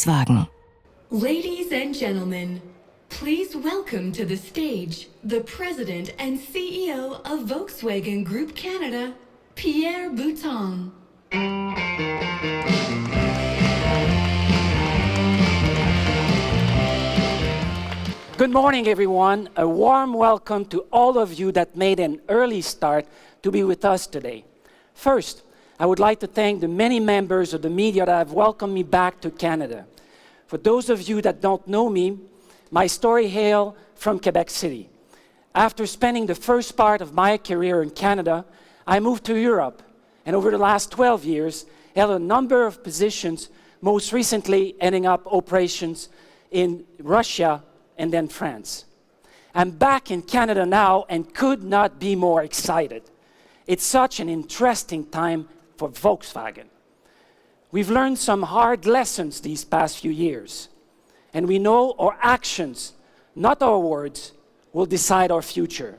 Volkswagen. Ladies and gentlemen, please welcome to the stage the President and CEO of Volkswagen Group Canada, Pierre Bouton. Good morning, everyone. A warm welcome to all of you that made an early start to be with us today. First, I would like to thank the many members of the media that have welcomed me back to Canada. For those of you that don't know me, my story hails from Quebec City. After spending the first part of my career in Canada, I moved to Europe, and over the last 12 years, held a number of positions, most recently heading up operations in Russia and then France. I'm back in Canada now and could not be more excited. It's such an interesting time for Volkswagen. We've learned some hard lessons these past few years, and we know our actions, not our words, will decide our future.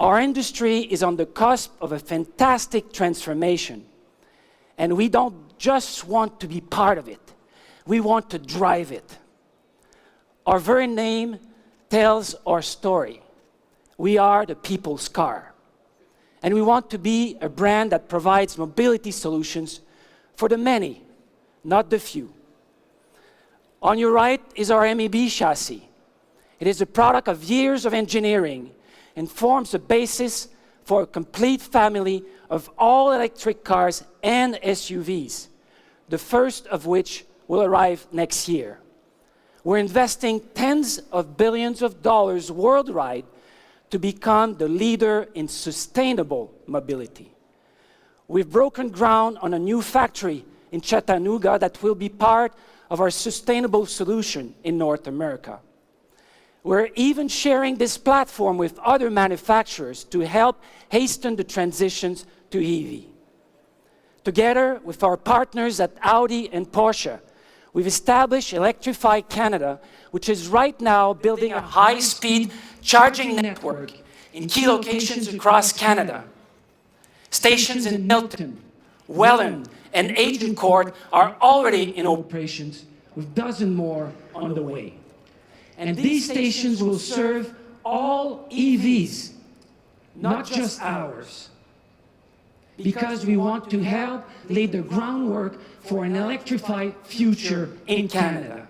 Our industry is on the cusp of a fantastic transformation, and we don't just want to be part of it, we want to drive it. Our very name tells our story. We are the people's car, and we want to be a brand that provides mobility solutions for the many, not the few. On your right is our MEB chassis. It is a product of years of engineering and forms the basis for a complete family of all-electric cars and SUVs, the first of which will arrive next year. We're investing tens of billions of dollars worldwide to become the leader in sustainable mobility. We've broken ground on a new factory in Chattanooga that will be part of our sustainable solution in North America. We're even sharing this platform with other manufacturers to help hasten the transitions to EV. Together with our partners at Audi and Porsche, we've established Electrify Canada, which is right now building a high-speed charging network in key locations across Canada. Stations in Milton, Welland, and Agincourt are already in operations, with dozens more on the way. And these stations will serve all EVs, not just ours, because we want to help lay the groundwork for an electrified future in Canada.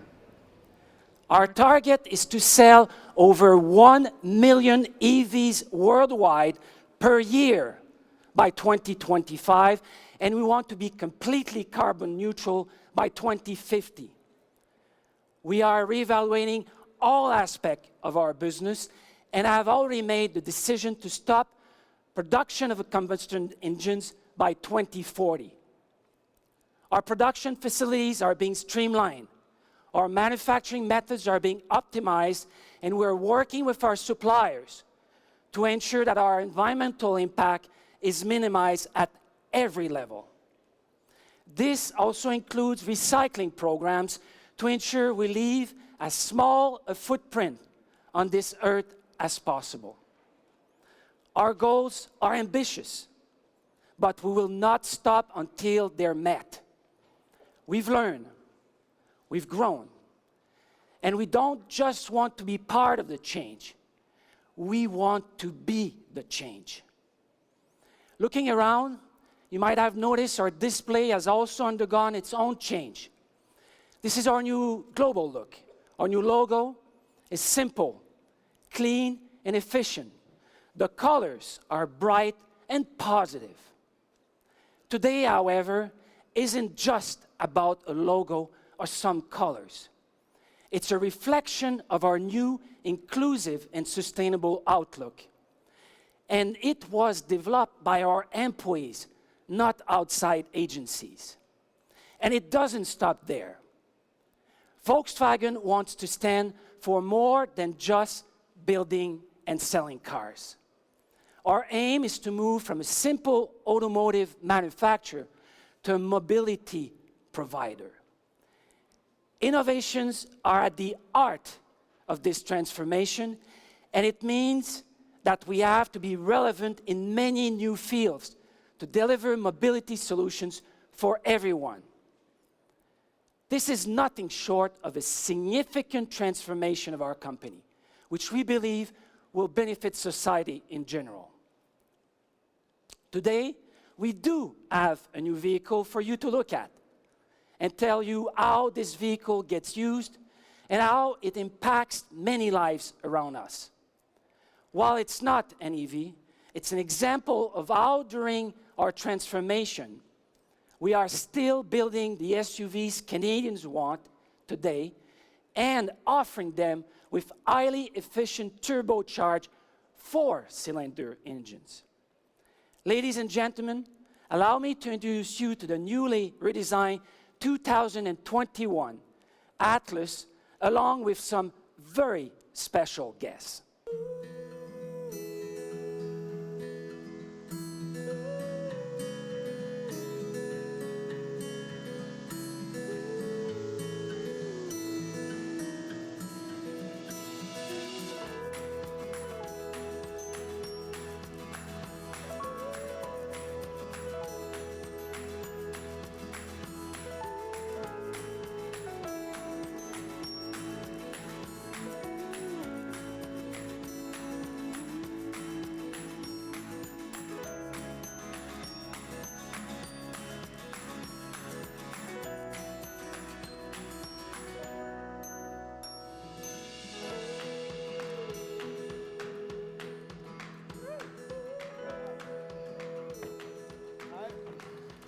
Our target is to sell over 1 million EVs worldwide per year by 2025, and we want to be completely carbon neutral by 2050. We are reevaluating all aspects of our business, and I have already made the decision to stop production of combustion engines by 2040. Our production facilities are being streamlined. Our manufacturing methods are being optimized, and we're working with our suppliers to ensure that our environmental impact is minimized at every level. This also includes recycling programs to ensure we leave as small a footprint on this earth as possible. Our goals are ambitious, but we will not stop until they're met. We've learned, we've grown, and we don't just want to be part of the change. We want to be the change. Looking around, you might have noticed our display has also undergone its own change. This is our new global look. Our new logo is simple, clean, and efficient. The colors are bright and positive. Today, however, isn't just about a logo or some colors. It's a reflection of our new inclusive and sustainable outlook. And it was developed by our employees, not outside agencies. And it doesn't stop there. Volkswagen wants to stand for more than just building and selling cars. Our aim is to move from a simple automotive manufacturer to a mobility provider. Innovations are at the heart of this transformation, and it means that we have to be relevant in many new fields to deliver mobility solutions for everyone. This is nothing short of a significant transformation of our company, which we believe will benefit society in general. Today, we do have a new vehicle for you to look at and tell you how this vehicle gets used and how it impacts many lives around us. While it's not an EV, it's an example of how during our transformation, we are still building the SUVs Canadians want today and offering them with highly efficient turbocharged 4-cylinder engines. Ladies and gentlemen, allow me to introduce you to the newly redesigned 2021 Atlas, along with some very special guests.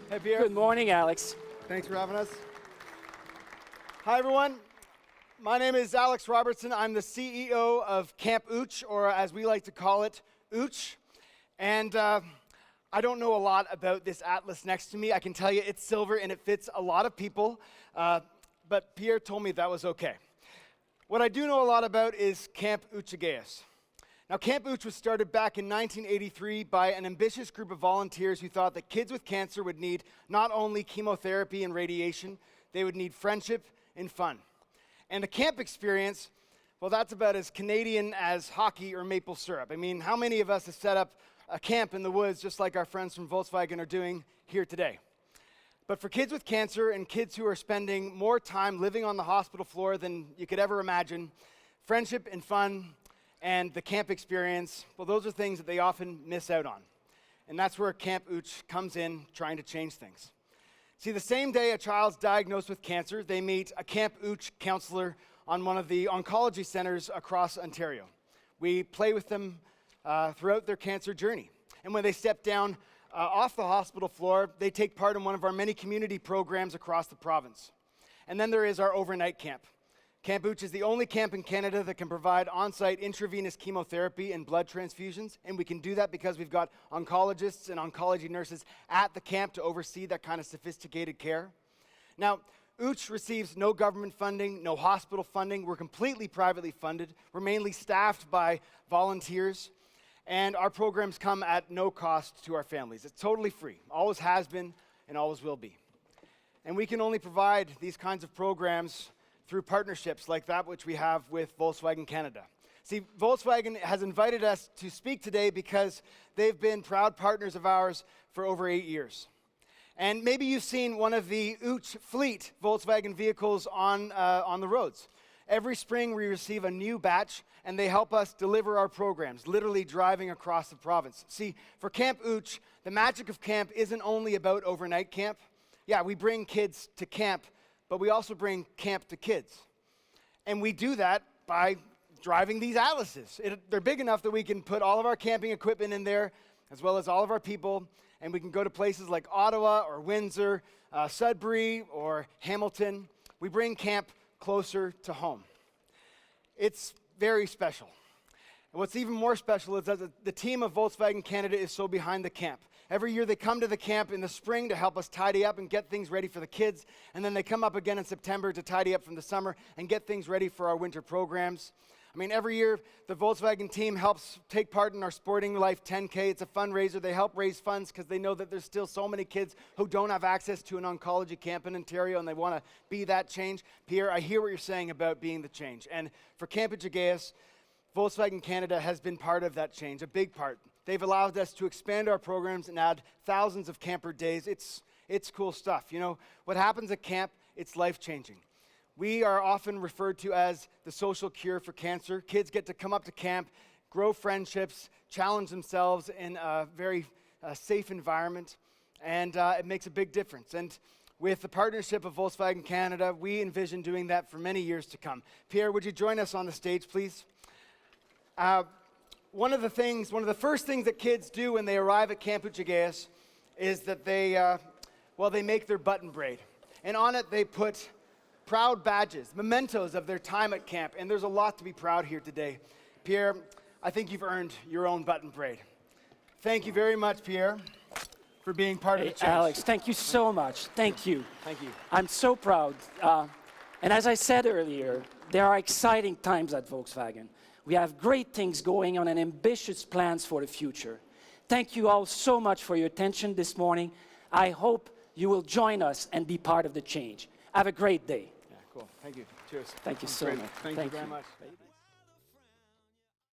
Hey, Pierre. Good morning, Alex. Thanks for having us. Hi, everyone. My name is Alex Robertson. I'm the CEO of Camp Ooch, or as we like to call it, Ooch. And I don't know a lot about this Atlas next to me. I can tell you it's silver and it fits a lot of people, but Pierre told me that was okay. What I do know a lot about is Camp Ooch. Now, Camp Ooch was started back in 1983 by an ambitious group of volunteers who thought that kids with cancer would need not only chemotherapy and radiation, they would need friendship and fun. And the camp experience, well, that's about as Canadian as hockey or maple syrup. I mean, how many of us have set up a camp in the woods just like our friends from Volkswagen are doing here today? But for kids with cancer and kids who are spending more time living on the hospital floor than you could ever imagine, friendship and fun and the camp experience, well, those are things that they often miss out on. And that's where Camp Ooch comes in, trying to change things. See, the same day a child's diagnosed with cancer, they meet a Camp Ooch counselor on one of the oncology centers across Ontario. We play with them throughout their cancer journey. And when they step down off the hospital floor, they take part in one of our many community programs across the province. And then there is our overnight camp. Camp Ooch is the only camp in Canada that can provide on-site intravenous chemotherapy and blood transfusions, and we can do that because we've got oncologists and oncology nurses at the camp to oversee that kind of sophisticated care. Now, Ooch receives no government funding, no hospital funding. We're completely privately funded. We're mainly staffed by volunteers, and our programs come at no cost to our families. It's totally free, always has been and always will be. And we can only provide these kinds of programs through partnerships like that which we have with Volkswagen Canada. See, Volkswagen has invited us to speak today because they've been proud partners of ours for over 8 years. And maybe you've seen one of the Ooch fleet Volkswagen vehicles on the roads. Every spring we receive a new batch and they help us deliver our programs, literally driving across the province. See, for Camp Ooch, the magic of camp isn't only about overnight camp. Yeah, we bring kids to camp, but we also bring camp to kids. And we do that by driving these Atlases. They're big enough that we can put all of our camping equipment in there, as well as all of our people, and we can go to places like Ottawa or Windsor, Sudbury or Hamilton. We bring camp closer to home. It's very special. And what's even more special is that the team of Volkswagen Canada is so behind the camp. Every year they come to the camp in the spring to help us tidy up and get things ready for the kids, and then they come up again in September to tidy up from the summer and get things ready for our winter programs. I mean, every year the Volkswagen team helps take part in our Sporting Life 10K. It's a fundraiser. They help raise funds because they know that there's still so many kids who don't have access to an oncology camp in Ontario, and they want to be that change. Pierre, I hear what you're saying about being the change. And for Camp Ooch, Volkswagen Canada has been part of that change, a big part. They've allowed us to expand our programs and add thousands of camper days. It's cool stuff. You know, what happens at camp it's life-changing. We are often referred to as the social cure for cancer. Kids get to come up to camp, grow friendships, challenge themselves in a very safe environment, and it makes a big difference. And with the partnership of Volkswagen Canada, we envision doing that for many years to come. Pierre, would you join us on the stage, please? One of the first things that kids do when they arrive at Camp Ooch is that they make their button braid. And on it, they put proud badges, mementos of their time at camp. And there's a lot to be proud here today. Pierre, I think you've earned your own button braid. Thank you very much, Pierre, for being part of the change. Alex, thank you so much. Thank you. Thank you. I'm so proud. And as I said earlier, there are exciting times at Volkswagen. We have great things going on and ambitious plans for the future. Thank you all so much for your attention this morning. I hope you will join us and be part of the change. Have a great day. Yeah, cool. Thank you. Cheers. Thank you so Great. much. Thank you very much.